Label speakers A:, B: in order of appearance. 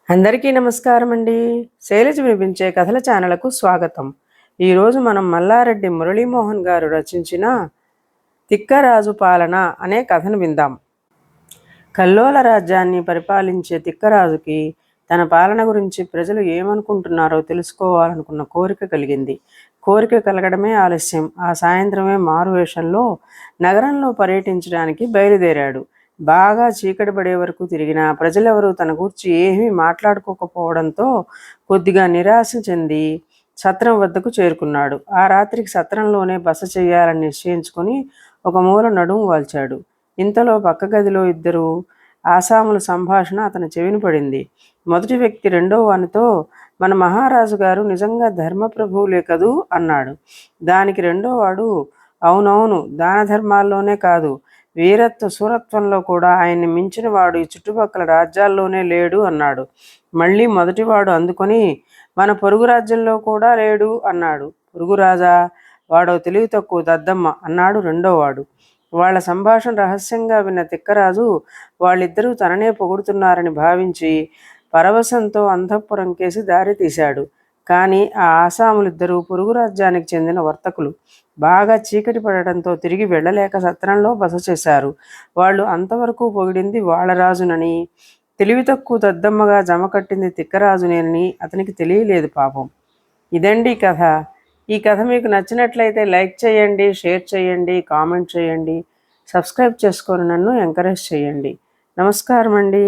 A: అందరికీ నమస్కారం అండి. శైలజ వినిపించే కథల ఛానల్కు స్వాగతం. ఈరోజు మనం మల్లారెడ్డి మురళీమోహన్ గారు రచించిన తిక్కరాజు పాలన అనే కథను విందాం. కల్లోల రాజ్యాన్ని పరిపాలించే తిక్కరాజుకి తన పాలన గురించి ప్రజలు ఏమనుకుంటున్నారో తెలుసుకోవాలనుకున్న కోరిక కలిగింది. కోరిక కలగడమే ఆలస్యం. ఆ సాయంత్రమే మారువేషంలో నగరంలో పర్యటించడానికి బయలుదేరాడు. బాగా చీకటి పడే వరకు తిరిగినా ప్రజలెవరూ తన గూర్చి ఏమీ మాట్లాడుకోకపోవడంతో కొద్దిగా నిరాశ చెంది సత్రం వద్దకు చేరుకున్నాడు. ఆ రాత్రికి సత్రంలోనే బస చేయాలని నిశ్చయించుకొని ఒక మూల నడుము వాల్చాడు. ఇంతలో పక్క గదిలో ఇద్దరు ఆసాముల సంభాషణ అతని చెవిన పడింది. మొదటి వ్యక్తి రెండో వానితో, మన మహారాజు గారు నిజంగా ధర్మప్రభువులే కదూ అన్నాడు. దానికి రెండోవాడు, అవునవును, దాన ధర్మాల్లోనే కాదు, వీరత్వ శూరత్వంలో కూడా ఆయన్ని మించిన వాడు ఈ చుట్టుపక్కల రాజ్యాల్లోనే లేడు అన్నాడు. మళ్ళీ మొదటివాడు అందుకొని, మన పొరుగు రాజ్యంలో కూడా లేడు అన్నాడు. పొరుగు రాజా? వాడో తెలివి తక్కువ దద్దమ్మ అన్నాడు రెండోవాడు. వాళ్ల సంభాషణ రహస్యంగా విన్న తిక్కరాజు వాళ్ళిద్దరూ తననే పొగుడుతున్నారని భావించి పరవశంతో అంతఃపురం కేసి దారి తీశాడు. కానీ ఆ ఆసాములిద్దరూ పొరుగు రాజ్యానికి చెందిన వర్తకులు. బాగా చీకటి పడటంతో తిరిగి వెళ్ళలేక సత్రంలో బస చేశారు. వాళ్ళు అంతవరకు పొగిడింది వాళ్ళ రాజునని, తెలివి తక్కువ దద్దమ్మగా జమకట్టింది తిక్కరాజునేనని అతనికి తెలియలేదు పాపం. ఇదండి కథ. ఈ కథ మీకు నచ్చినట్లయితే లైక్ చేయండి, షేర్ చేయండి, కామెంట్ చేయండి, సబ్స్క్రైబ్ చేసుకొని నన్ను ఎంకరేజ్ చేయండి. నమస్కారం అండి.